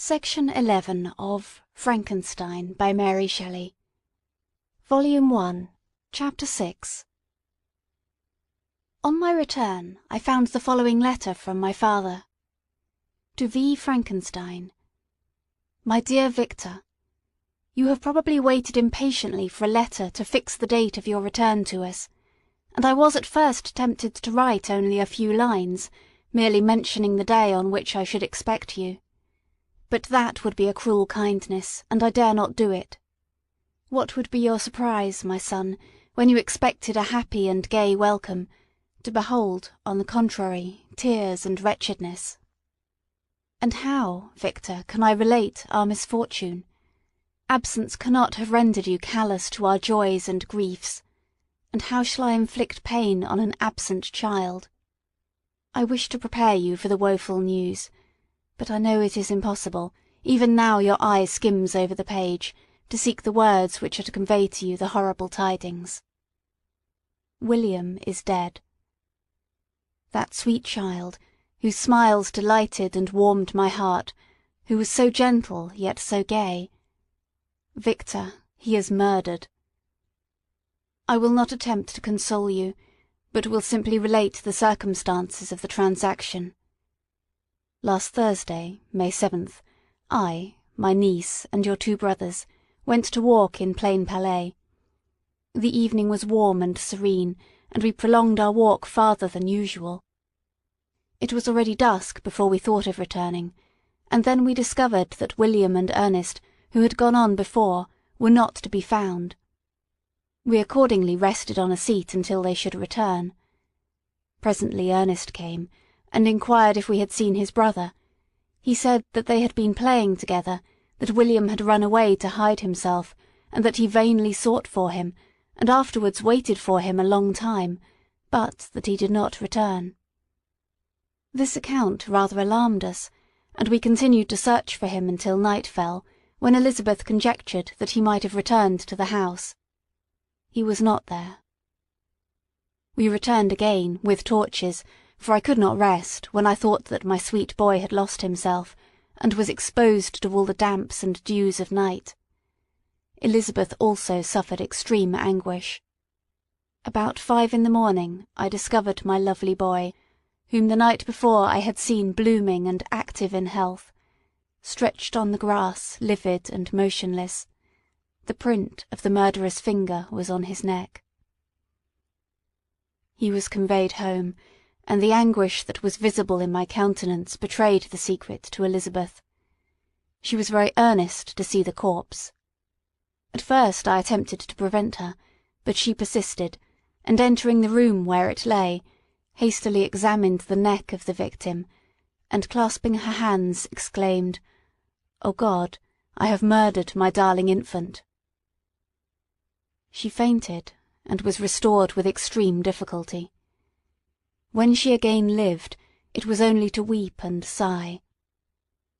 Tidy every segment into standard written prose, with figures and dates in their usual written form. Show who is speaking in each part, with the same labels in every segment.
Speaker 1: Section 11 of Frankenstein by Mary Shelley. Volume 1, Chapter 6. On my return I found the following letter from my father. To V. Frankenstein. My dear Victor, you have probably waited impatiently for a letter to fix the date of your return to us, and I was at first tempted to write only a few lines, merely mentioning the day on which I should expect you. But that would be a cruel kindness, and I dare not do it. What would be your surprise, my son, when you expected a happy and gay welcome, to behold, on the contrary, tears and wretchedness? And how, Victor, can I relate our misfortune? Absence cannot have rendered you callous to our joys and griefs, and how shall I inflict pain on an absent child? I wish to prepare you for the woeful news, but I know it is impossible. Even now your eye skims over the page, to seek the words which are to convey to you the horrible tidings. William is dead. That sweet child, whose smiles delighted and warmed my heart, who was so gentle yet so gay. Victor, he is murdered. I will not attempt to console you, but will simply relate the circumstances of the transaction. Last Thursday, May 7th, I, my niece, and your two brothers went to walk in Plain Palais. The evening was warm and serene, and we prolonged our walk farther than usual. It was already dusk before we thought of returning, and then we discovered that William and Ernest, who had gone on before, were not to be found. We accordingly rested on a seat until they should return. Presently Ernest came, and inquired if we had seen his brother. He said that they had been playing together, that William had run away to hide himself, and that he vainly sought for him, and afterwards waited for him a long time, but that he did not return. This account rather alarmed us, and we continued to search for him until night fell, when Elizabeth conjectured that he might have returned to the house. He was not there. We returned again, with torches, for I could not rest when I thought that my sweet boy had lost himself, and was exposed to all the damps and dews of night. Elizabeth also suffered extreme anguish. About 5 in the morning I discovered my lovely boy, whom the night before I had seen blooming and active in health, stretched on the grass, livid and motionless. The print of the murderer's finger was on his neck. He was conveyed home, and the anguish that was visible in my countenance betrayed the secret to Elizabeth. She was very earnest to see the corpse. At first I attempted to prevent her, but she persisted, and entering the room where it lay, hastily examined the neck of the victim, and clasping her hands, exclaimed, "O God, I have murdered my darling infant." She fainted, and was restored with extreme difficulty. When she again lived, it was only to weep and sigh.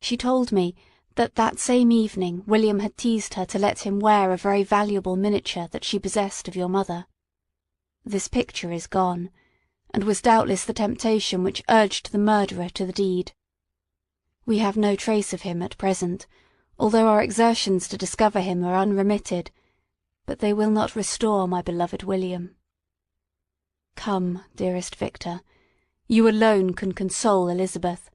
Speaker 1: She told me that that same evening William had teased her to let him wear a very valuable miniature that she possessed of your mother. This picture is gone, and was doubtless the temptation which urged the murderer to the deed. We have no trace of him at present, although our exertions to discover him are unremitted, but they will not restore my beloved William. Come, dearest Victor, you alone can console Elizabeth.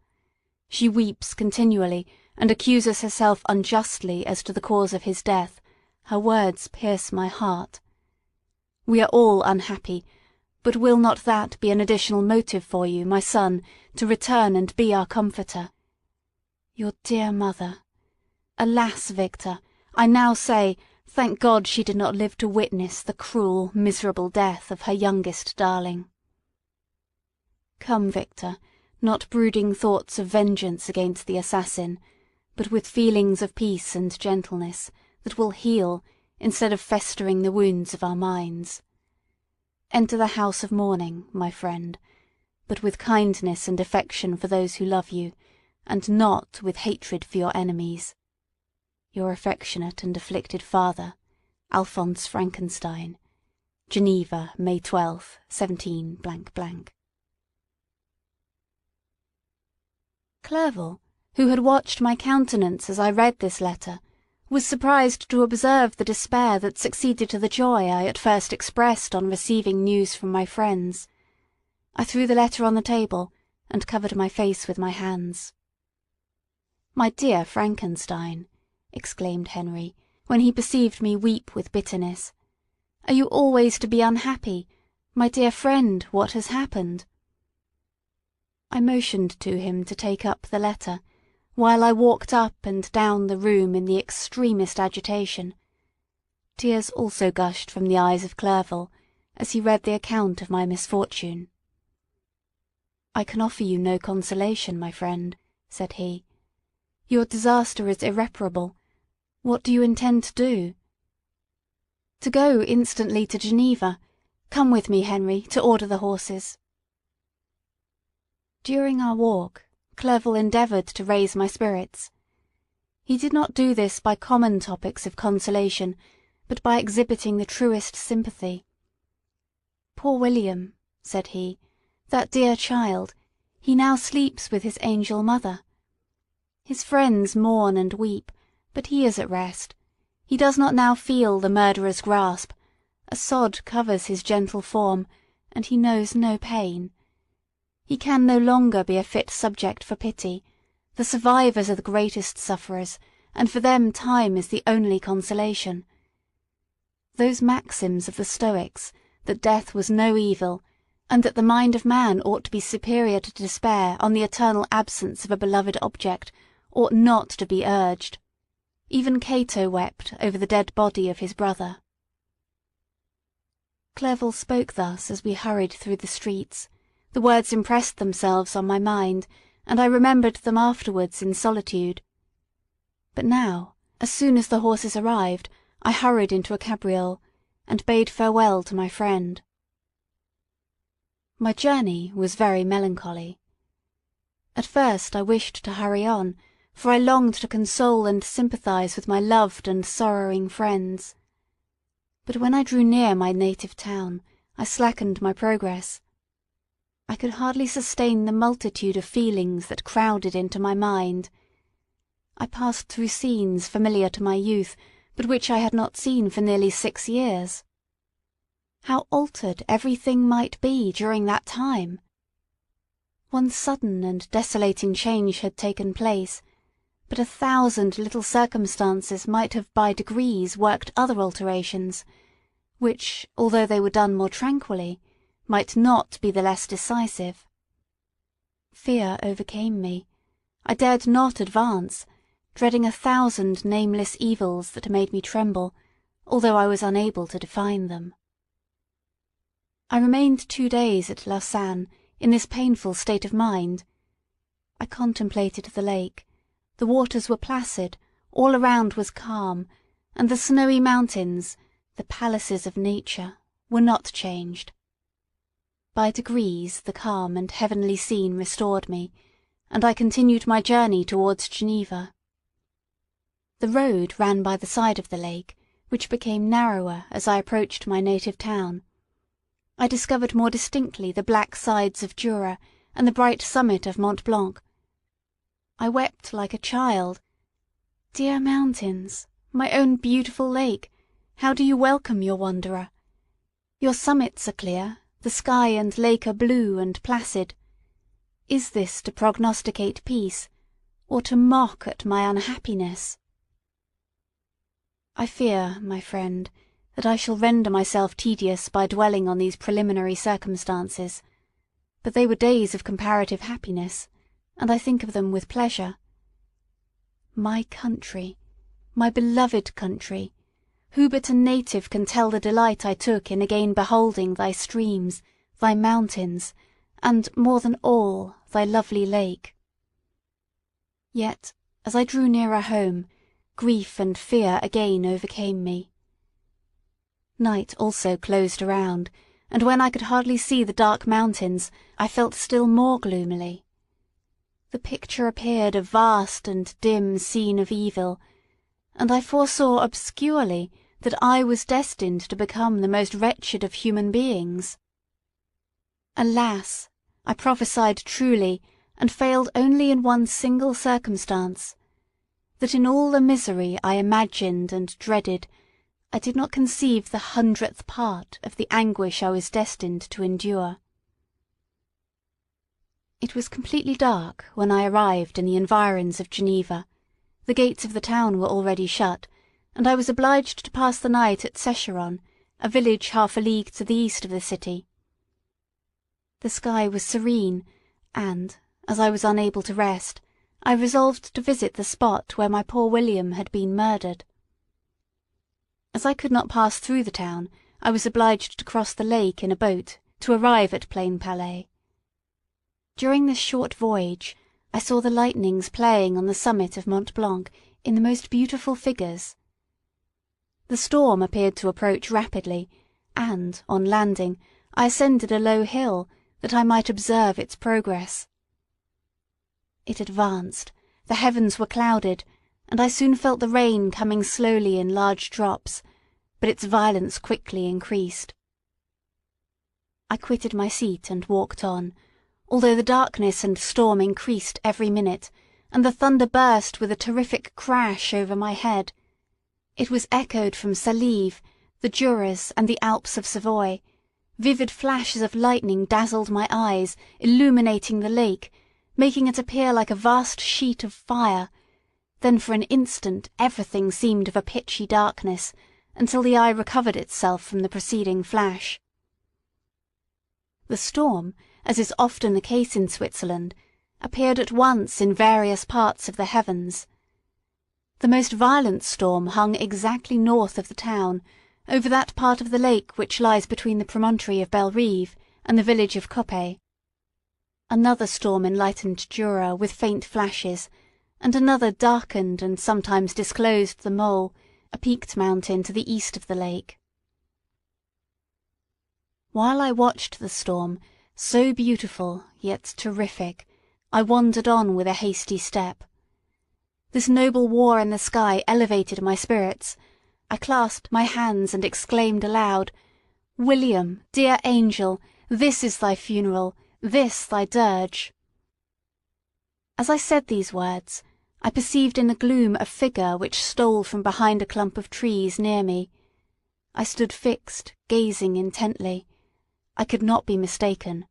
Speaker 1: She weeps continually, and accuses herself unjustly as to the cause of his death. Her words pierce my heart. We are all unhappy, but will not that be an additional motive for you, my son, to return and be our comforter? Your dear mother. Alas, Victor, I now say, thank God she did not live to witness the cruel, miserable death of her youngest darling. Come, Victor, not brooding thoughts of vengeance against the assassin, but with feelings of peace and gentleness, that will heal, instead of festering the wounds of our minds. Enter the house of mourning, my friend, but with kindness and affection for those who love you, and not with hatred for your enemies. Your affectionate and afflicted father, Alphonse Frankenstein. Geneva, May 12, 17 ___. Clerval, who had watched my countenance as I read this letter, was surprised to observe the despair that succeeded to the joy I at first expressed on receiving news from my friends. I threw the letter on the table and covered my face with my hands. "My dear Frankenstein," exclaimed Henry, when he perceived me weep with bitterness, "are you always to be unhappy? My dear friend, what has happened?" I motioned to him to take up the letter, while I walked up and down the room in the extremest agitation. Tears also gushed from the eyes of Clerval, as he read the account of my misfortune. "I can offer you no consolation, my friend," said he. "Your disaster is irreparable. What do you intend to do?" "To go instantly to Geneva. Come with me, Henry, to order the horses." During our walk, Clerval endeavoured to raise my spirits. He did not do this by common topics of consolation, but by exhibiting the truest sympathy. "Poor William," said he, "that dear child, he now sleeps with his angel mother. His friends mourn and weep, but he is at rest. He does not now feel the murderer's grasp. A sod covers his gentle form, and he knows no pain. He can no longer be a fit subject for pity. The survivors are the greatest sufferers, and for them time is the only consolation. Those maxims of the Stoics, that death was no evil, and that the mind of man ought to be superior to despair on the eternal absence of a beloved object, ought not to be urged. Even Cato wept over the dead body of his brother." Clerval spoke thus as we hurried through the streets. The words impressed themselves on my mind, and I remembered them afterwards in solitude. But now, as soon as the horses arrived, I hurried into a cabriole, and bade farewell to my friend. My journey was very melancholy. At first I wished to hurry on, for I longed to console and sympathise with my loved and sorrowing friends. But when I drew near my native town, I slackened my progress. I could hardly sustain the multitude of feelings that crowded into my mind. I passed through scenes familiar to my youth, but which I had not seen for nearly 6 years. How altered everything might be during that time! One sudden and desolating change had taken place, but 1,000 little circumstances might have by degrees worked other alterations, which, although they were done more tranquilly, might not be the less decisive. Fear overcame me. I dared not advance, dreading 1,000 nameless evils that made me tremble, although I was unable to define them. I remained 2 days at Lausanne in this painful state of mind. I contemplated the lake. The waters were placid, all around was calm, and the snowy mountains, the palaces of nature, were not changed. By degrees the calm and heavenly scene restored me, and I continued my journey towards Geneva. The road ran by the side of the lake, which became narrower as I approached my native town. I discovered more distinctly the black sides of Jura and the bright summit of Mont Blanc. I wept like a child. Dear mountains, my own beautiful lake, how do you welcome your wanderer? Your summits are clear, the sky and lake are blue and placid. Is this to prognosticate peace, or to mock at my unhappiness? I fear, my friend, that I shall render myself tedious by dwelling on these preliminary circumstances, but they were days of comparative happiness, and I think of them with pleasure. My country, my beloved country, who but a native can tell the delight I took in again beholding thy streams, thy mountains, and, more than all, thy lovely lake? Yet, as I drew nearer home, grief and fear again overcame me. Night also closed around, and when I could hardly see the dark mountains, I felt still more gloomily. The picture appeared a vast and dim scene of evil, and I foresaw obscurely that I was destined to become the most wretched of human beings. Alas! I prophesied truly, and failed only in one single circumstance, that in all the misery I imagined and dreaded, I did not conceive the 100th part of the anguish I was destined to endure. It was completely dark when I arrived in the environs of Geneva. The gates of the town were already shut, and I was obliged to pass the night at Secheron, a village half a league to the east of the city. The sky was serene, and, as I was unable to rest, I resolved to visit the spot where my poor William had been murdered. As I could not pass through the town, I was obliged to cross the lake in a boat to arrive at Plainpalais. During this short voyage, I saw the lightnings playing on the summit of Mont Blanc in the most beautiful figures. The storm appeared to approach rapidly, and, on landing, I ascended a low hill, that I might observe its progress. It advanced, the heavens were clouded, and I soon felt the rain coming slowly in large drops, but its violence quickly increased. I quitted my seat and walked on, although the darkness and storm increased every minute, and the thunder burst with a terrific crash over my head. It was echoed from Salive, the Juras, and the Alps of Savoy. Vivid flashes of lightning dazzled my eyes, illuminating the lake, making it appear like a vast sheet of fire. Then for an instant everything seemed of a pitchy darkness, until the eye recovered itself from the preceding flash. The storm, as is often the case in Switzerland, appeared at once in various parts of the heavens. The most violent storm hung exactly north of the town, over that part of the lake which lies between the promontory of Bellerive and the village of Coppet. Another storm enlightened Jura with faint flashes, and another darkened and sometimes disclosed the Mole, a peaked mountain to the east of the lake. While I watched the storm, so beautiful yet terrific, I wandered on with a hasty step. This noble war in the sky elevated my spirits. I clasped my hands and exclaimed aloud, "William, dear angel, this is thy funeral, this thy dirge." As I said these words, I perceived in the gloom a figure which stole from behind a clump of trees near me. I stood fixed, gazing intently. I could not be mistaken.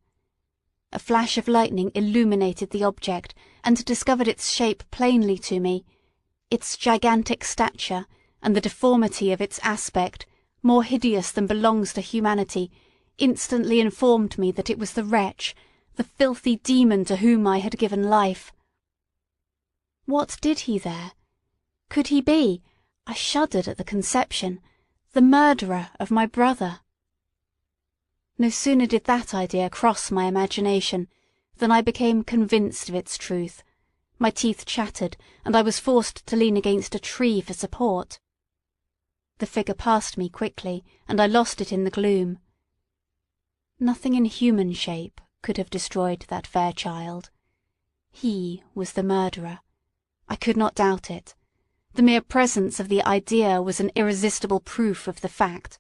Speaker 1: A flash of lightning illuminated the object, and discovered its shape plainly to me. Its gigantic stature, and the deformity of its aspect, more hideous than belongs to humanity, instantly informed me that it was the wretch, the filthy demon to whom I had given life. What did he there? Could he be, I shuddered at the conception, the murderer of my brother? No sooner did that idea cross my imagination than I became convinced of its truth. My teeth chattered, and I was forced to lean against a tree for support. The figure passed me quickly, and I lost it in the gloom. Nothing in human shape could have destroyed that fair child. He was the murderer. I could not doubt it. The mere presence of the idea was an irresistible proof of the fact.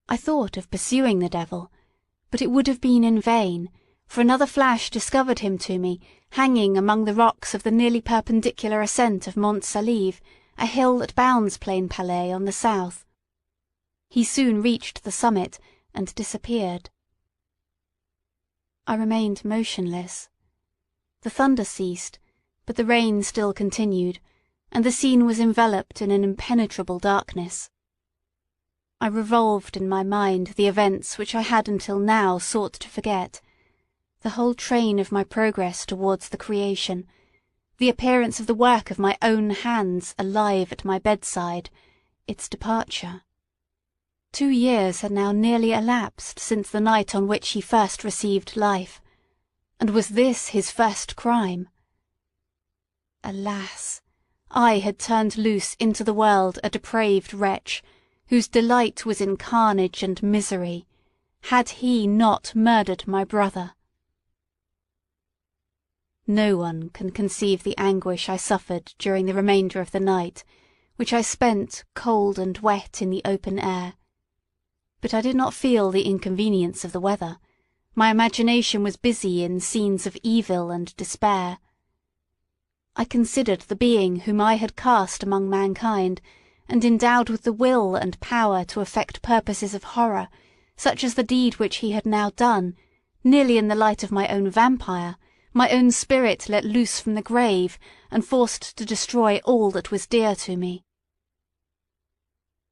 Speaker 1: I thought of pursuing the devil, but it would have been in vain, for another flash discovered him to me, hanging among the rocks of the nearly perpendicular ascent of Mont Salive, a hill that bounds Plainpalais on the south. He soon reached the summit, and disappeared. I remained motionless. The thunder ceased, but the rain still continued, and the scene was enveloped in an impenetrable darkness. I revolved in my mind the events which I had until now sought to forget, the whole train of my progress towards the creation, the appearance of the work of my own hands alive at my bedside, its departure. 2 years had now nearly elapsed since the night on which he first received life, and was this his first crime? Alas! I had turned loose into the world a depraved wretch, whose delight was in carnage and misery. Had he not murdered my brother? No one can conceive the anguish I suffered during the remainder of the night, which I spent cold and wet in the open air. But I did not feel the inconvenience of the weather. My imagination was busy in scenes of evil and despair. I considered the being whom I had cast among mankind, and endowed with the will and power to effect purposes of horror, such as the deed which he had now done, nearly in the light of my own vampire, my own spirit let loose from the grave, and forced to destroy all that was dear to me.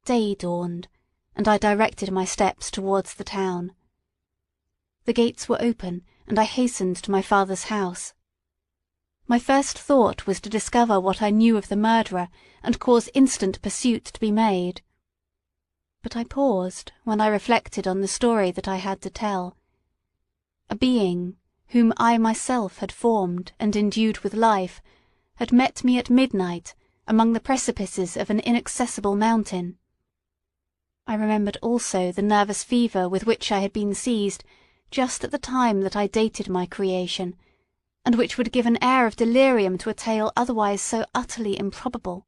Speaker 1: Day dawned, and I directed my steps towards the town. The gates were open, and I hastened to my father's house. My first thought was to discover what I knew of the murderer, and cause instant pursuit to be made. But I paused when I reflected on the story that I had to tell. A being, whom I myself had formed and endued with life, had met me at midnight among the precipices of an inaccessible mountain. I remembered also the nervous fever with which I had been seized just at the time that I dated my creation, and which would give an air of delirium to a tale otherwise so utterly improbable.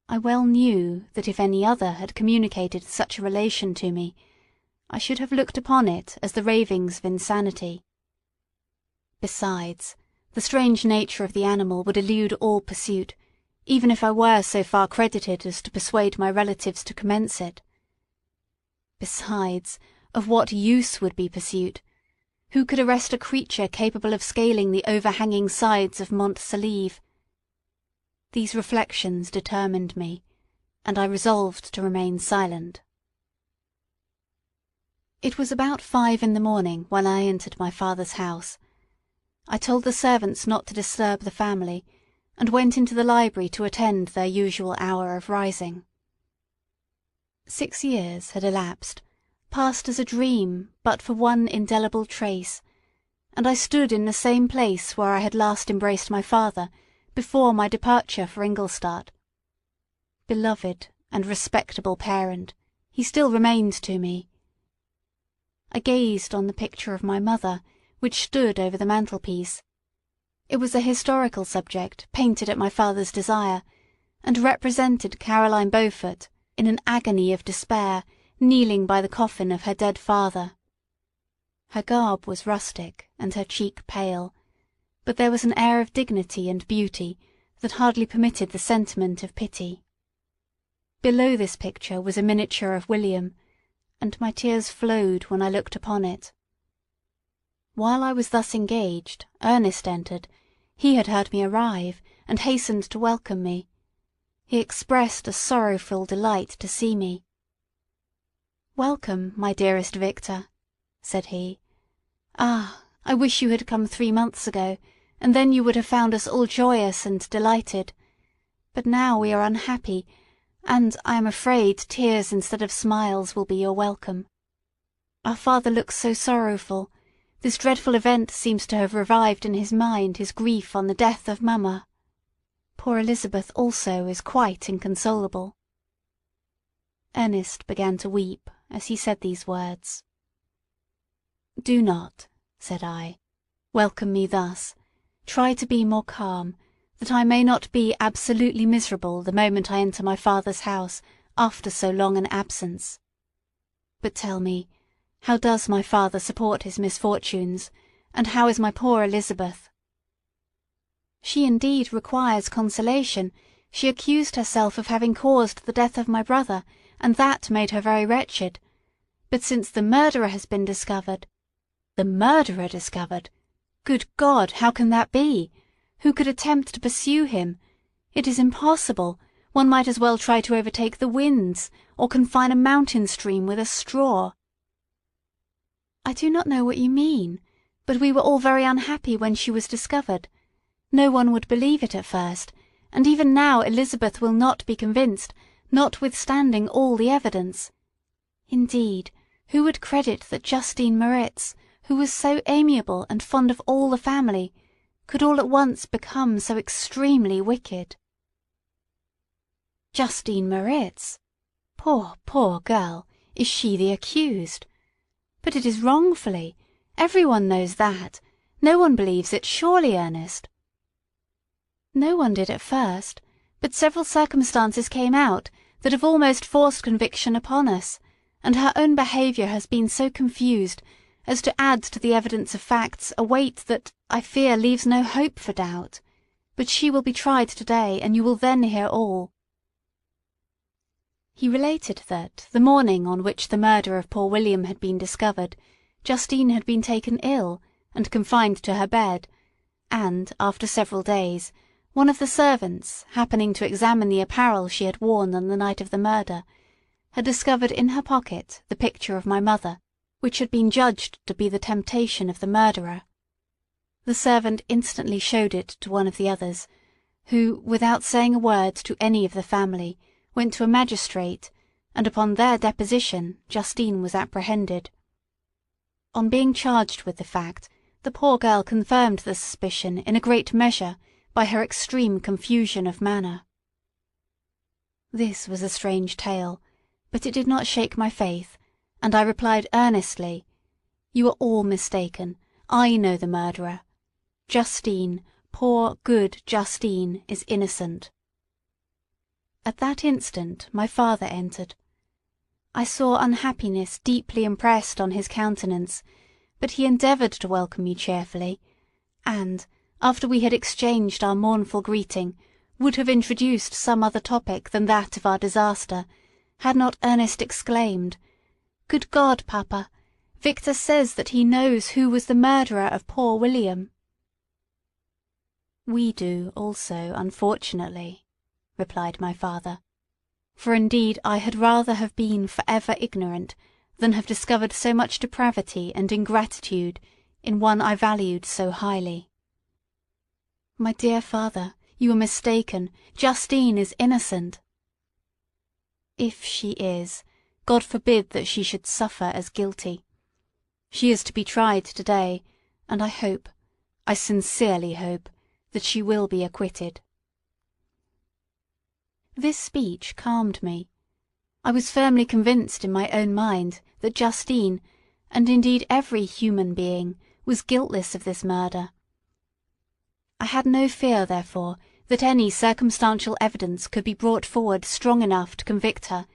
Speaker 1: I well knew that if any other had communicated such a relation to me, I should have looked upon it as the ravings of insanity. Besides, the strange nature of the animal would elude all pursuit, even if I were so far credited as to persuade my relatives to commence it. Besides, of what use would be pursuit? Who could arrest a creature capable of scaling the overhanging sides of Mont Saleve? These reflections determined me, and I resolved to remain silent. It was about 5 in the morning when I entered my father's house. I told the servants not to disturb the family, and went into the library to attend their usual hour of rising. 6 years had elapsed, passed as a dream but for one indelible trace, and I stood in the same place where I had last embraced my father before my departure for Ingolstadt. Beloved and respectable parent, he still remained to me. I gazed on the picture of my mother, which stood over the mantelpiece. It was a historical subject painted at my father's desire, and represented Caroline Beaufort in an agony of despair, kneeling by the coffin of her dead father. Her garb was rustic and her cheek pale, but there was an air of dignity and beauty that hardly permitted the sentiment of pity. Below this picture was a miniature of William, and my tears flowed when I looked upon it. While I was thus engaged, Ernest entered. He had heard me arrive, and hastened to welcome me. He expressed a sorrowful delight to see me. "Welcome, my dearest Victor," said he. "Ah, I wish you had come 3 months ago, and then you would have found us all joyous and delighted. But now we are unhappy, and I am afraid tears instead of smiles will be your welcome. Our father looks so sorrowful. This dreadful event seems to have revived in his mind his grief on the death of Mamma. Poor Elizabeth also is quite inconsolable." Ernest began to weep as he said these words. "Do not," said I, "welcome me thus. Try to be more calm, that I may not be absolutely miserable the moment I enter my father's house after so long an absence. But tell me, how does my father support his misfortunes, and how is my poor Elizabeth?" "She indeed requires consolation. She accused herself of having caused the death of my brother, and that made her very wretched. But since the murderer has been discovered—" "The murderer discovered? Good God, how can that be? Who could attempt to pursue him? It is impossible. One might as well try to overtake the winds, or confine a mountain stream with a straw." "I do not know what you mean, but we were all very unhappy when she was discovered. No one would believe it at first, and even now Elizabeth will not be convinced, notwithstanding all the evidence. Indeed, who would credit that Justine Moritz, who was so amiable and fond of all the family, could all at once become so extremely wicked?" "Justine Moritz? Poor, poor girl! Is she the accused? But it is wrongfully. Every one knows that. No one believes it, surely, Ernest?" "No one did at first, but several circumstances came out that have almost forced conviction upon us, and her own behaviour has been so confused as to add to the evidence of facts a weight that, I fear, leaves no hope for doubt. But she will be tried to-day, and you will then hear all." He related that, the morning on which the murder of poor William had been discovered, Justine had been taken ill, and confined to her bed, and, after several days, one of the servants, happening to examine the apparel she had worn on the night of the murder, had discovered in her pocket the picture of my mother, which had been judged to be the temptation of the murderer. The servant instantly showed it to one of the others, who, without saying a word to any of the family, went to a magistrate, and upon their deposition Justine was apprehended. On being charged with the fact, the poor girl confirmed the suspicion in a great measure by her extreme confusion of manner. This was a strange tale, but it did not shake my faith, and I replied earnestly, "You are all mistaken. I know the murderer. Justine, poor, good Justine, is innocent." At that instant my father entered. I saw unhappiness deeply impressed on his countenance, but he endeavoured to welcome me cheerfully, and, after we had exchanged our mournful greeting, would have introduced some other topic than that of our disaster, had not Ernest exclaimed, "Good God, Papa! Victor says that he knows who was the murderer of poor William." "We do also, unfortunately," replied my father, "for indeed I had rather have been for ever ignorant than have discovered so much depravity and ingratitude in one I valued so highly." "My dear father, you are mistaken. Justine is innocent." "If she is, God forbid that she should suffer as guilty. She is to be tried to-day, and I hope, I sincerely hope, that she will be acquitted." This speech calmed me. I was firmly convinced in my own mind that Justine, and indeed every human being, was guiltless of this murder. I had no fear, therefore, that any circumstantial evidence could be brought forward strong enough to convict her,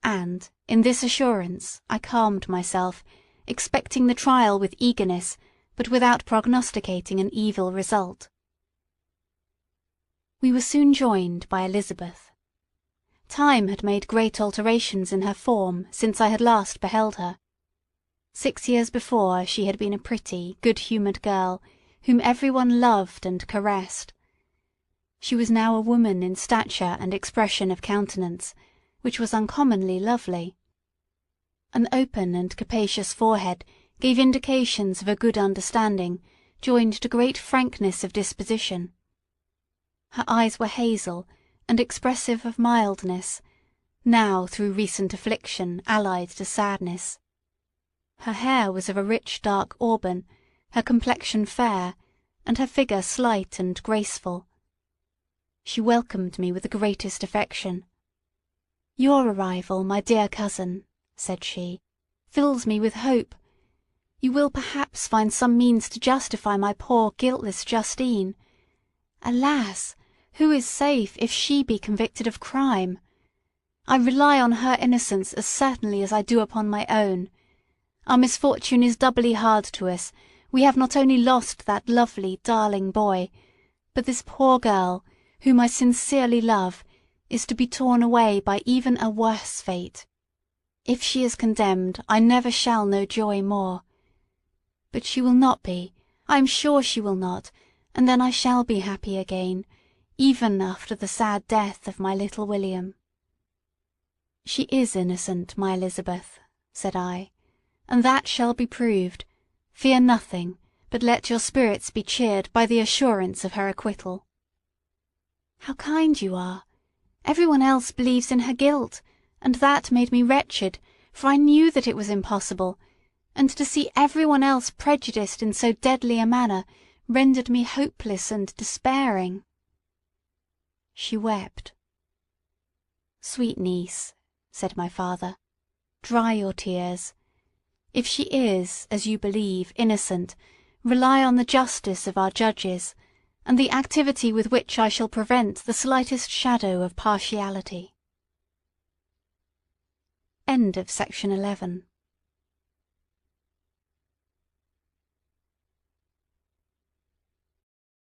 Speaker 1: and, in this assurance, I calmed myself, expecting the trial with eagerness, but without prognosticating an evil result. We were soon joined by Elizabeth. Time had made great alterations in her form since I had last beheld her. 6 years before she had been a pretty, good-humoured girl, whom everyone loved and caressed. She was now a woman in stature and expression of countenance, which was uncommonly lovely. An open and capacious forehead gave indications of a good understanding, joined to great frankness of disposition. Her eyes were hazel, and expressive of mildness, now through recent affliction allied to sadness. Her hair was of a rich dark auburn, her complexion fair, and her figure slight and graceful. She welcomed me with the greatest affection. "Your arrival, my dear cousin," said she, "fills me with hope. You will perhaps find some means to justify my poor guiltless Justine. Alas! Who is safe if she be convicted of crime? I rely on her innocence as certainly as I do upon my own. Our misfortune is doubly hard to us. We have not only lost that lovely, darling boy, but this poor girl, whom I sincerely love, is to be torn away by even a worse fate. If she is condemned, I never shall know joy more. But she will not be, I am sure she will not, and then I shall be happy again, even after the sad death of my little William." "She is innocent, my Elizabeth," said I, "and that shall be proved. Fear nothing, but let your spirits be cheered by the assurance of her acquittal." "How kind you are! Everyone else believes in her guilt, and that made me wretched, for I knew that it was impossible, and to see everyone else prejudiced in so deadly a manner rendered me hopeless and despairing." She wept. "Sweet niece," said my father, "dry your tears. If she is, as you believe, innocent, rely on the justice of our judges, and the activity with which I shall prevent the slightest shadow of partiality." Section 11.